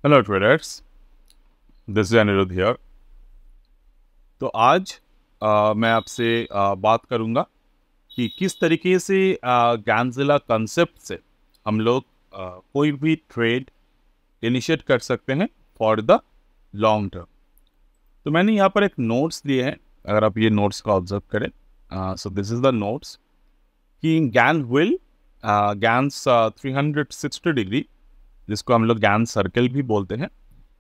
Hello traders, this is Aniruddh here. तो आज मैं आपसे बात करूंगा कि किस तरीके से गैंजिला कंसेप्ट से हम लोग कोई भी ट्रेड इनिशिएट कर सकते हैं फॉर द लॉन्ग टर्म। तो मैंने यहाँ पर एक नोट्स दिए हैं, अगर आप ये नोट्स को ऑब्जर्व करें। So this is the notes कि गैंस 360 डिग्री, जिसको हम लोग गैंस सर्कल भी बोलते हैं,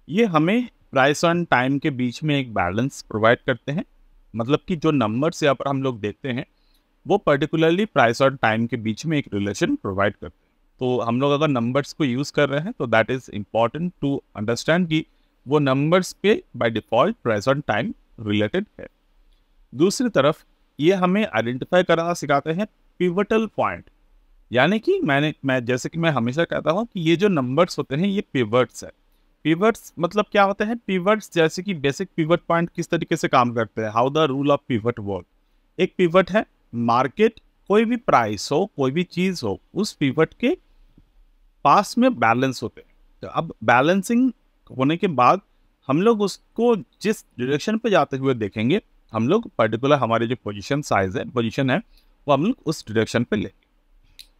ये हमें प्राइस ऑन टाइम के बीच में एक बैलेंस प्रोवाइड करते हैं। मतलब कि जो नंबर्स यहाँ पर हम लोग देखते हैं वो पर्टिकुलरली प्राइस और टाइम के बीच में एक रिलेशन प्रोवाइड करते हैं। तो हम लोग अगर नंबर्स को यूज़ कर रहे हैं तो that is important to understand कि वो नंबर्स पे बाय डिफ़ॉल्ट प्राइस और टाइम रिलेटेड है। दूसरी तरफ ये हमें आइडेंटिफाई करना सिखाते हैं पिवटल पॉइंट, यानी कि जैसे कि मैं हमेशा कहता हूँ कि ये जो नंबर्स होते हैं ये पिवट्स है। पिवट्स मतलब क्या होते हैं? पिवट्स जैसे कि बेसिक पिवट पॉइंट किस तरीके से काम करते हैं, how the rule of pivot work. एक पिवट है मार्केट, कोई भी प्राइस हो, कोई भी चीज हो, उस पिवट के पास में बैलेंस होते हैं। तो अब बैलेंसिंग होने के बाद हम लोग उसको जिस डायरेक्शन पे जाते हुए देखेंगे, हम लोग पर्टिकुलर हमारे जो पोजीशन है वो हम लोग उस डायरेक्शन पे लेंगे।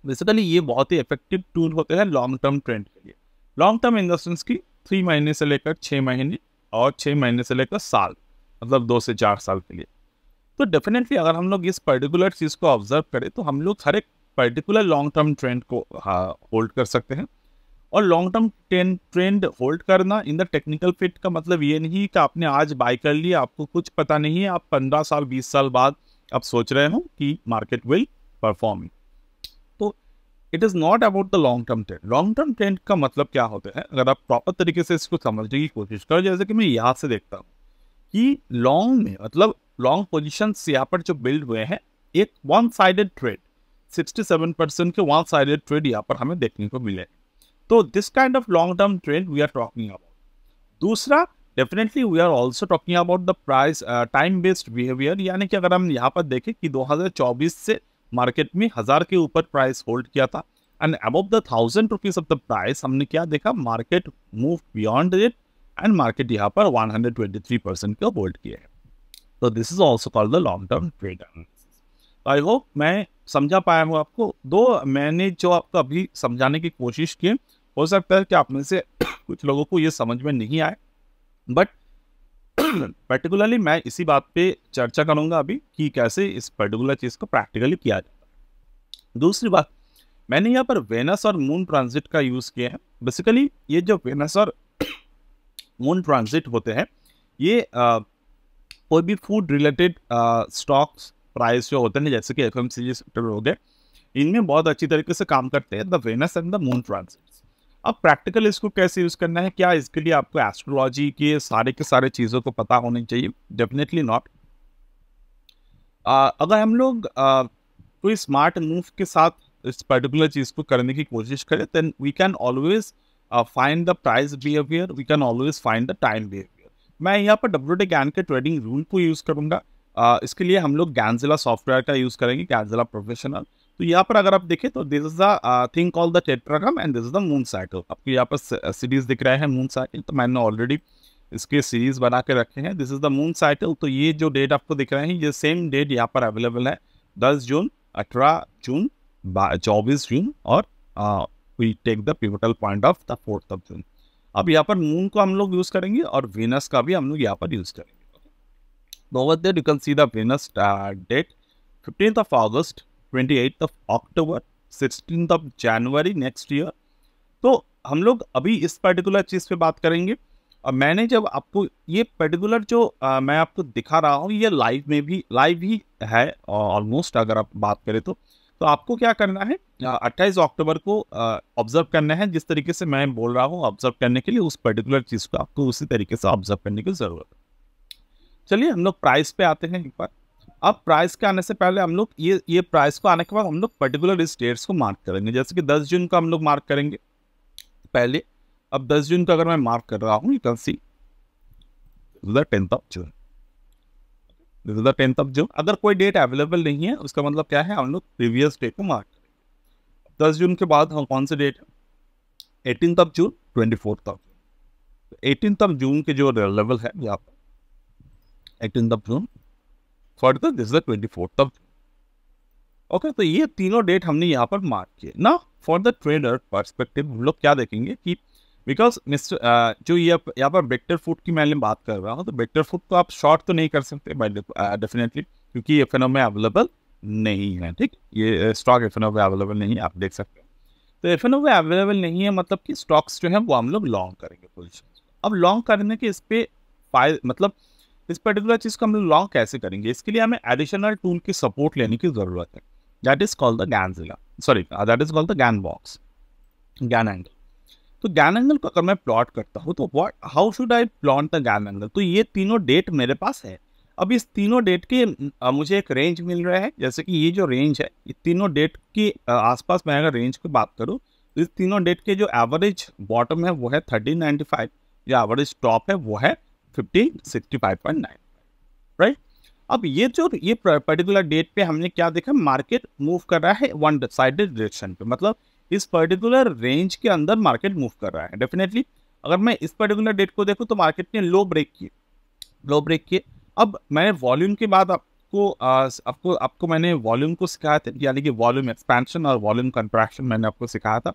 बेसिकली ये बहुत ही इफेक्टिव टूल होते हैं लॉन्ग टर्म ट्रेंड के लिए। Long term in the sense की 3 महीने से लेकर 6 महीने और 6 महीने से लेकर साल, मतलब 2 से 4 साल के लिए। तो डेफिनेटली अगर हम लोग इस पर्टिकुलर चीज़ को ऑब्जर्व करें तो हम लोग हर एक पर्टिकुलर लॉन्ग टर्म ट्रेंड को होल्ड कर सकते हैं। और लॉन्ग टर्म ट्रेंड होल्ड करना इन द टेक्निकल फिट का मतलब ये नहीं कि आपने आज बाय कर लिया, आपको कुछ पता नहीं है, आप 15 साल 20 साल बाद आप सोच रहे हो कि मार्केट विल परफॉर्म। तो it is not about the long term trend. Long term trend का मतलब क्या होता है, अगर आप प्रॉपर तरीके से इसको समझने की कोशिश करो, जैसे कि मैं यहाँ से देखता हूँ कि लॉन्ग में मतलब लॉन्ग पोजिशंस यहाँ पर जो बिल्ड हुए हैं, एक वन साइडेड ट्रेड 67% के वन साइडेड ट्रेड यहाँ पर हमें देखने को मिले। तो this kind of long term trend we are talking about. दूसरा, definitely we are also talking about the price time based behaviour, यानी कि अगर हम यहाँ पर देखें कि 2024 से मार्केट में 1000 के ऊपर प्राइस होल्ड किया था and above the 1000 rupees of the price हमने क्या देखा, market move beyond it and market यहाँ पर 123% का होल्ड किया है। तो this is also called the long term trade analysis. I hope मैं समझा पाया हूँ आपको। दो मैंने जो आपको अभी समझाने की कोशिश की, हो सकता है कि आप में से कुछ लोगों को ये समझ में नहीं आए, बट पर्टिकुलरली मैं इसी बात पे चर्चा करूंगा अभी कि कैसे इस पर्टिकुलर चीज को प्रैक्टिकली किया जाता है। दूसरी बात, मैंने यहाँ पर वेनस और मून ट्रांजिट का यूज किया है। बेसिकली ये जो वेनस और मून ट्रांजिट होते हैं, ये कोई भी फूड रिलेटेड स्टॉक्स प्राइस जो होते हैं, जैसे कि एफएमसीजी सेक्टर हो गए, इनमें बहुत अच्छी तरीके से काम करते हैं the Venus and the moon transit. अब प्रैक्टिकल इसको कैसे यूज करना है, क्या इसके लिए आपको एस्ट्रोलॉजी के सारे चीजों को पता होनी चाहिए? Definitely not. अगर हम लोग कोई स्मार्ट मूव के साथ इस पर्टिकुलर चीज को करने की कोशिश करें, then we can always find the price behaviour, we can always find the time behaviour. मैं यहाँ पर WT ज्ञान के ट्रेडिंग रूल को यूज करूंगा। इसके लिए हम लोग गैंजिला सॉफ्टवेयर का यूज करेंगे, गैंजिला प्रोफेशनल। तो यहाँ पर अगर आप देखें तो this is the thing called the tetragram and this is the moon cycle. आपको यहाँ पर सीरीज दिख रहा है मून साइकिल, तो मैंने ऑलरेडी इसके सीरीज बना के रखे हैं। This is the moon cycle. तो ये जो डेट आपको दिख रहे हैं, ये सेम डेट यहाँ पर अवेलेबल है, 10 जून, 18 जून, 24 जून और we take the pivotal point of the 4th of June. अब यहाँ पर मून को हम लोग यूज करेंगे और वीनस का भी हम लोग यहाँ पर यूज करेंगे। Over there you can see the Venus date 15th of August, 28th of October, 16th of January next year। तो हम लोग अभी इस पर्टिकुलर चीज़ पे बात करेंगे। और मैंने जब आपको ये पर्टिकुलर जो मैं आपको दिखा रहा हूँ, ये लाइव ही है ऑलमोस्ट। अगर आप बात करें तो आपको क्या करना है, 28 अक्टूबर को ऑब्जर्व करना है। जिस तरीके से मैं बोल रहा हूँ ऑब्जर्व करने के लिए, उस पर्टिकुलर चीज़ को आपको उसी तरीके से ऑब्जर्व करने की ज़रूरत है। चलिए हम लोग प्राइस पे आते हैं एक बार। अब प्राइस के आने से पहले हम लोग ये प्राइस को आने के बाद हम लोग पर्टिकुलर इस डेट्स को मार्क करेंगे। जैसे कि 10 जून को हम लोग मार्क करेंगे पहले। अब 10 जून को अगर मैं मार्क कर रहा हूँ, you can see the 10th of June, this is the 10th of June. अगर कोई डेट अवेलेबल नहीं है, उसका मतलब क्या है, हम लोग प्रीवियस डेट को मार्क करेंगे। 10 जून के बाद हम कौन से डेट है, 18th of June, 24th of June. 18 जून के जो लेवल है यहाँ पर 18 जून, फर्दर दिस इज 24 ओके। तो ये तीनों डेट हमने यहाँ पर मार्क किए ना। फॉर द ट्रेडर पर्सपेक्टिव हम लोग क्या देखेंगे कि बिकॉज मिस्टर जो ये यहाँ पर वेक्टर फुट की मैं बात कर रहा हूँ, तो वेक्टर फुट तो आप शॉर्ट तो नहीं कर सकते बाय डेफिनेटली, क्योंकि एफएनओ में अवेलेबल नहीं है। ठीक, ये स्टॉक एफएनओ में अवेलेबल नहीं है, आप देख सकते हैं। तो एफएनओ में अवेलेबल नहीं है, मतलब कि स्टॉक्स जो है वो हम लोग लॉन्ग करेंगे पोजिशन। अब लॉन्ग करने के इस पे मतलब इस पर्टिकुलर चीज़ को हम लोग लॉन्ग कैसे करेंगे, इसके लिए हमें एडिशनल टूल की सपोर्ट लेने की ज़रूरत है। That is called the ganzilla, sorry that is called the Gann box, Gann angle. तो गैन एंगल को अगर मैं प्लॉट करता हूँ तो what how should I plot the Gann angle. तो ये तीनों डेट मेरे पास है। अब इस तीनों डेट के मुझे एक रेंज मिल रहा है, जैसे कि ये जो रेंज है, ये तीनों डेट के आसपास मैं अगर रेंज की बात करूँ तो इस तीनों डेट के जो एवरेज बॉटम है वो है 1395, जो एवरेज टॉप है वो है 1565.9, राइट। अब ये पर्टिकुलर डेट पे हमने क्या देखा, मार्केट मूव कर रहा है वन साइडेड डायरेक्शन पे, मतलब इस पर्टिकुलर रेंज के अंदर मार्केट मूव कर रहा है। डेफिनेटली अगर मैं इस पर्टिकुलर डेट को देखूं तो मार्केट ने लो ब्रेक किए। अब मैंने वॉल्यूम के बाद आपको मैंने वॉल्यूम को सिखाया था, यानी कि वॉल्यूम एक्सपेंशन और वॉल्यूम कंट्रैक्शन मैंने आपको सिखाया था।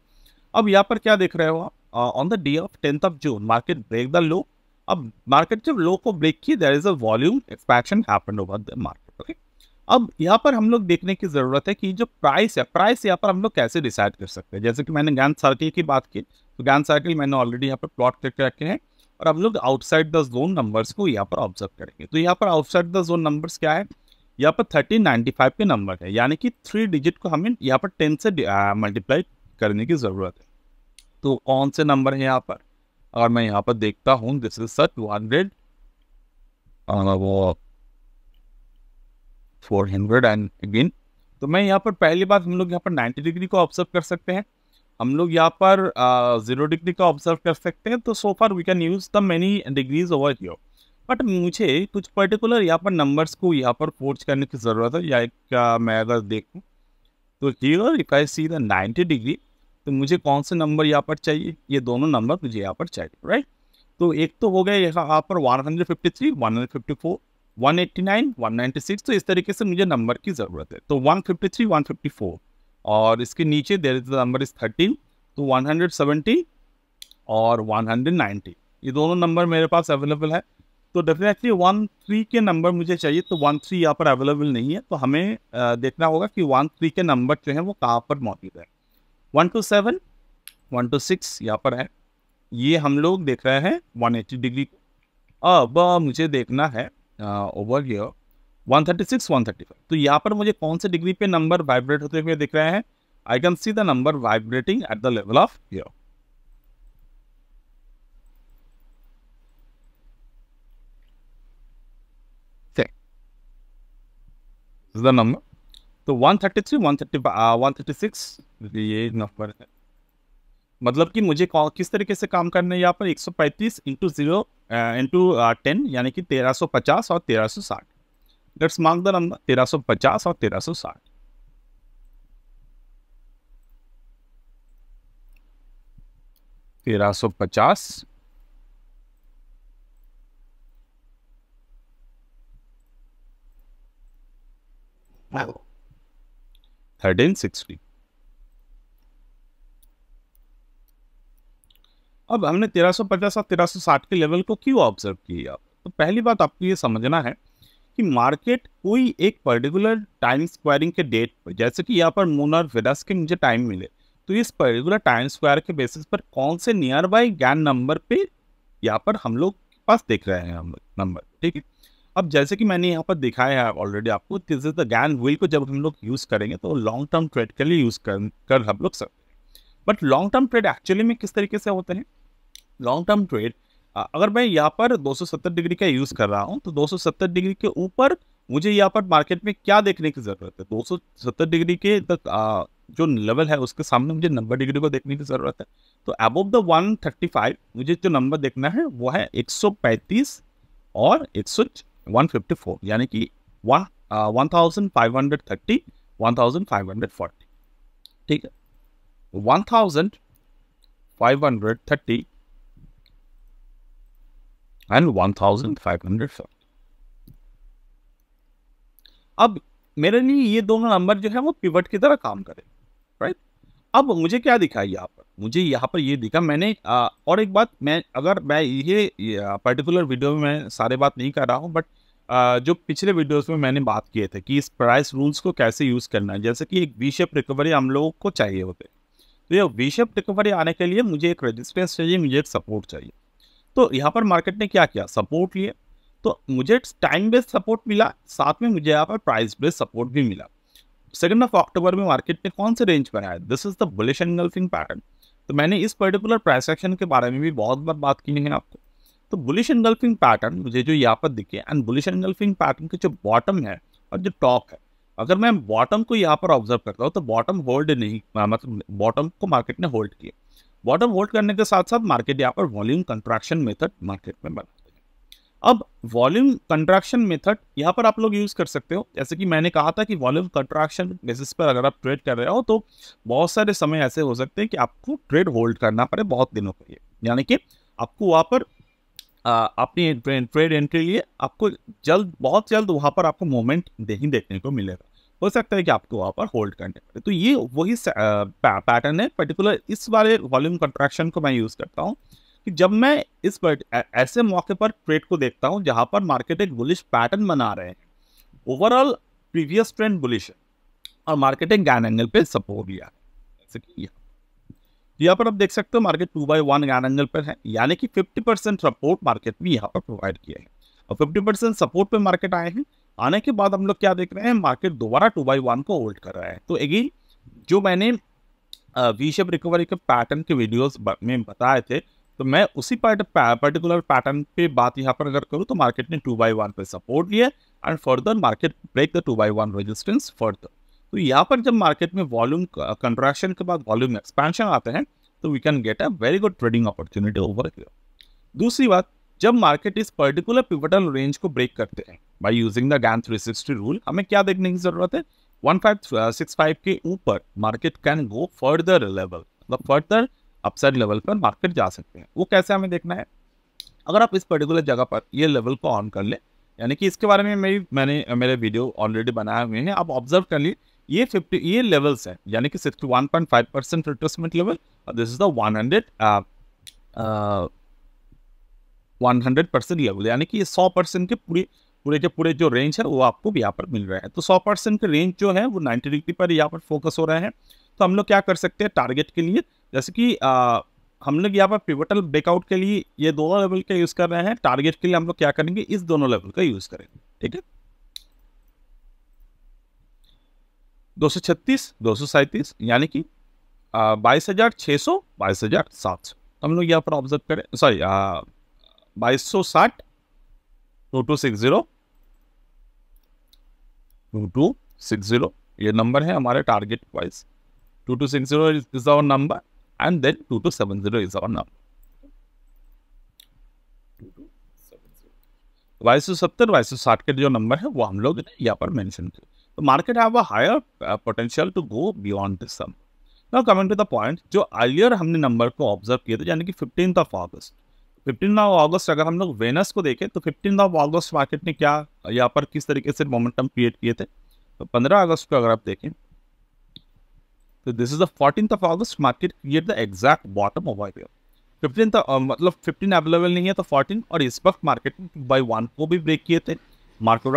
अब यहाँ पर क्या देख रहे हो, on the day of 10th June market break the low. अब मार्केट जब लो को ब्रेक की, there is a volume expansion happened over the market, okay. अब यहाँ पर हम लोग देखने की जरूरत है कि जो प्राइस यहाँ पर हम लोग कैसे डिसाइड कर सकते हैं। जैसे कि मैंने गैन सर्किल की बात की, तो गैन सर्किल मैंने ऑलरेडी यहाँ पर प्लॉट करके रखे हैं, और हम लोग आउटसाइड द जोन नंबर्स को यहाँ पर ऑब्जर्व करेंगे। तो यहाँ पर आउटसाइड द जोन नंबर्स क्या है, यहाँ पर 1395 के नंबर है, यानी कि 3 डिजिट को हमें यहाँ पर 10 से मल्टीप्लाई करने की जरूरत है। तो कौन से नंबर है यहाँ पर, अगर मैं यहाँ पर देखता हूँ, दिस इज 200 वो 400 एंड अगेन। तो मैं यहाँ पर पहली बात हम लोग यहाँ पर 90 डिग्री को ऑब्जर्व कर सकते हैं, हम लोग यहाँ पर 0 डिग्री का ऑब्जर्व कर सकते हैं। तो so far we can use the many degrees over here, but मुझे कुछ पर्टिकुलर यहाँ पर नंबर्स को यहाँ पर फोर्स करने की ज़रूरत है। या मैं अगर देखूँ तो here if I see the 90 degree, तो मुझे कौन से नंबर यहाँ पर चाहिए, ये दोनों नंबर मुझे यहाँ पर चाहिए, राइट। तो एक तो हो गया यहाँ पर 153, 154, 189, 196। तो इस तरीके से मुझे नंबर की ज़रूरत है। तो 153, 154 और इसके नीचे there is the number is 13, तो 170 और 190, ये दोनों नंबर मेरे पास अवेलेबल है। तो डेफिनेटली 13 के नंबर मुझे चाहिए, तो 13 यहाँ पर अवेलेबल नहीं है। तो हमें देखना होगा कि 13 के नंबर जो है वो कहाँ पर मौजूद है। 127, 126 यहाँ पर है, ये हम लोग देख रहे हैं 180 डिग्री को। अब मुझे देखना है ओवर हियर 136, 135। तो यहाँ पर मुझे कौन से डिग्री पे नंबर वाइब्रेट होते हुए दिख रहे हैं, I can see the number vibrating at the level of here. The number तो 133, 136 ये नंबर है। मतलब कि मुझे किस तरीके से काम करना है यहाँ पर, 135 इंटू 0 इंटू 10, यानी कि 1350 और 1360। लेट्स मार्क द नंबर 1350 और 1360। तेरह सौ पचास 1360। अब हमने 1350 और 1360 के लेवल को क्यों ऑब्जर्व किया, तो पहली बात आपको ये समझना है कि मार्केट कोई एक पर्टिकुलर टाइम स्क्वायरिंग के डेट पर, जैसे कि यहाँ पर मून और वेनस के मुझे टाइम मिले, तो इस पर्टिकुलर टाइम स्क्वायर के बेसिस पर कौन से नियर बाई गैन नंबर पे यहाँ पर हम लोग पास देख रहे हैं हम नंबर, ठीक है। अब जैसे कि मैंने यहाँ पर दिखाया है ऑलरेडी आपको, this is the Gann wheel को जब हम लोग यूज़ करेंगे तो लॉन्ग टर्म ट्रेड के लिए यूज़ कर हम लोग सकते हैं। But long term trade actually में किस तरीके से होते हैं, लॉन्ग टर्म ट्रेड अगर मैं यहाँ पर 270 डिग्री का यूज़ कर रहा हूँ, तो 270 डिग्री के ऊपर मुझे यहाँ पर मार्केट में क्या देखने की ज़रूरत है, 270 डिग्री के तक जो लेवल है उसके सामने मुझे 90 डिग्री को देखने की ज़रूरत है। तो अबव द 135 मुझे जो नंबर देखना है वो है 135 और 154, यानी कि 1530, 1540, ठीक है। 1530 एंड 1550। अब मेरे लिए ये दोनों नंबर जो है वो पिवट की तरह काम करे, राइट। अब मुझे क्या दिखा यहाँ पर, मुझे यहाँ पर ये दिखा, मैंने और एक बात, मैं ये पर्टिकुलर वीडियो में मैं सारे बात नहीं कर रहा हूँ, बट जो पिछले वीडियोस में मैंने बात किए थे कि इस प्राइस रूल्स को कैसे यूज़ करना है, जैसे कि एक वी शेप रिकवरी हम लोगों को चाहिए होते हैं, तो ये वी शेप रिकवरी आने के लिए मुझे एक रेजिस्टेंस चाहिए, मुझे एक सपोर्ट चाहिए। तो यहाँ पर मार्केट ने क्या किया, सपोर्ट लिए, तो मुझे टाइम बेस्ड सपोर्ट मिला, साथ में मुझे यहाँ पर प्राइस बेस्ड सपोर्ट भी मिला। 2 अक्टूबर में मार्केट ने कौन से रेंज बनाया, this is the bullish engulfing pattern. तो मैंने इस पर्टिकुलर प्राइस एक्शन के बारे में भी बहुत बार बात की है आपको। तो बुलिश एंगल्फिंग पैटर्न मुझे जो यहाँ पर दिखे, एंड बुलिश एंगल्फिंग पैटर्न के जो बॉटम है और जो टॉप है, अगर मैं बॉटम को यहाँ पर ऑब्जर्व करता हूँ तो बॉटम होल्ड नहीं, मतलब बॉटम को मार्केट ने होल्ड किया। बॉटम होल्ड करने के साथ साथ मार्केट यहाँ पर वॉल्यूम कंट्रैक्शन मेथड मार्केट में बनाते हैं। अब वॉल्यूम कंट्रैक्शन मेथड यहाँ पर आप लोग यूज कर सकते हो, जैसे कि मैंने कहा था कि वॉल्यूम कंट्रैक्शन बेसिस पर अगर आप ट्रेड कर रहे हो तो बहुत सारे समय ऐसे हो सकते हैं कि आपको ट्रेड होल्ड करना पड़े बहुत दिनों के लिए, यानी कि आपको वहाँ पर अपनी ट्रेड एंट्री लिए आपको बहुत जल्द वहाँ पर आपको मोमेंट नहीं देखने को मिलेगा, हो सकता है कि आपको वहाँ पर होल्ड करने पड़े। तो ये वही पैटर्न है, पर्टिकुलर इस वाले वॉल्यूम कंट्रैक्शन को मैं यूज करता हूँ कि जब मैं इस ऐसे मौके पर ट्रेड को देखता हूं जहां पर मार्केट एक बुलिश पैटर्न बना रहे हैं, ओवरऑल प्रीवियस ट्रेंड बुलिश है और मार्केट एक गैन एंगल पे सपोर्ट लिया है, जैसे कि यहाँ पर आप देख सकते हो मार्केट 2/1 गैन एंगल पर है, यानी कि 50% सपोर्ट मार्केट भी यहाँ पर प्रोवाइड किया है और 50% सपोर्ट पे मार्केट आए हैं। आने के बाद हम लोग क्या देख रहे हैं, मार्केट दोबारा 2/1 को होल्ड कर रहा है। तो अगेन जो मैंने वी शेप रिकवरी के पैटर्न के वीडियोस में बताए थे, तो मैं उसी पर्टिकुलर पैटर्न पे बात यहाँ पर अगर करूँ तो मार्केट ने 2/1 पे सपोर्ट लिया and further market break the 2/1 resistance further. तो यहाँ पर जब मार्केट में वॉल्यूम कंट्रैक्शन के बाद वॉल्यूम एक्सपेंशन आते हैं तो we can get a very good trading opportunity over here. दूसरी बात, जब मार्केट इस पर्टिकुलर पिवटल रेंज को ब्रेक करते हैं by using the Gann 360 rule, हमें क्या देखने की जरूरत है, 1565 के ऊपर market can go further level, मतलब फर्दर अपसाइड लेवल पर मार्केट जा सकते हैं। वो कैसे हमें देखना है, अगर आप इस पर्टिकुलर जगह पर ये लेवल को ऑन कर ले, यानी कि इसके बारे में मैंने मेरे वीडियो ऑलरेडी बनाए हुए हैं, आप ऑब्जर्व कर लिए, ये लेवल्स हैं, यानी कि 61.5% रिट्रेसमेंट लेवल और दिस इज द 100% लेवल, यानी कि ये 100% के पूरे जो रेंज है वो आपको यहाँ पर मिल रहा है। तो 100% के रेंज जो है वो 90 डिग्री पर यहाँ पर फोकस हो रहे हैं। तो हम लोग क्या कर सकते हैं टारगेट के लिए, जैसे कि हम लोग यहाँ पर पिवटल ब्रेकआउट के लिए ये दोनों लेवल का यूज कर रहे हैं, टारगेट के लिए हम लोग क्या करेंगे, इस दोनों लेवल का यूज करेंगे, ठीक है। 236, 237 यानी कि 22,600, 22,700 हम लोग यहाँ पर ऑब्जर्व करें, सॉरी 2260, 2260, 2260 ये नंबर है हमारे target wise. 2260 is our number and then 2270 is our number. 2270, 2260 के जो नंबर है वो हम लोग यहाँ पर मेंशन किए। तो market have a higher potential to go beyond this sum. Now coming to the point, जो अर्लियर हमने नंबर को ऑब्जर्व किए थे, यानी कि 15 अगस्त। 15 अगस्त अगर हम लोग वेनस को देखें तो 15 अगस्त मार्केट ने क्या यहाँ पर किस तरीके से मोमेंटम क्रिएट किए थे। तो 15 अगस्त को अगर आप देखें तो this is the 14 August, market create the exact bottom over here. 15 मतलब 15 अवेलेबल नहीं है तो 14, और इस वक्त मार्केट 2/1 को भी ब्रेक किए थे। Market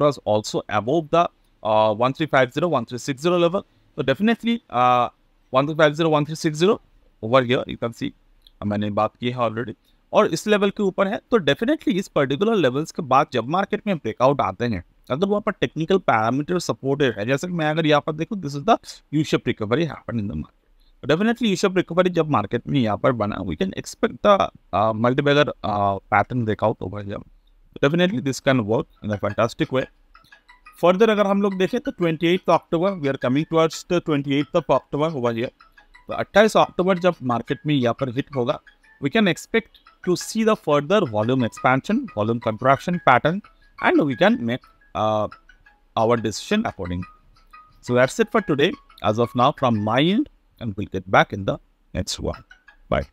was also above the 1350, 1360 level. तो definitely 1350, 1360 over here you can see, मैंने बात की है ऑलरेडी, और इस लेवल के ऊपर है। तो डेफिनेटली इस पर्टिकुलर लेवल्स के बाद जब मार्केट में ब्रेकआउट आते हैं, अगर वहाँ पर टेक्निकल पैरामीटर सपोर्टेड है, जैसे कि मैं अगर यहाँ पर देखूँ, this is the U shape recovery happen in the market. Definitely U shape recovery जब मार्केट में यहाँ पर बना, we can expect the multibagger pattern breakout over here. Definitely this can work in a fantastic way. Further अगर हम लोग देखें तो 28 October, we are coming towards the 28 October over here. तो 28 अक्टूबर जब मार्केट में यहाँ पर हिट होगा, we can expect to see the further volume expansion, volume contraction pattern, and we can make our decision accordingly. So that's it for today as of now from my end, and we'll get back in the next one. Bye.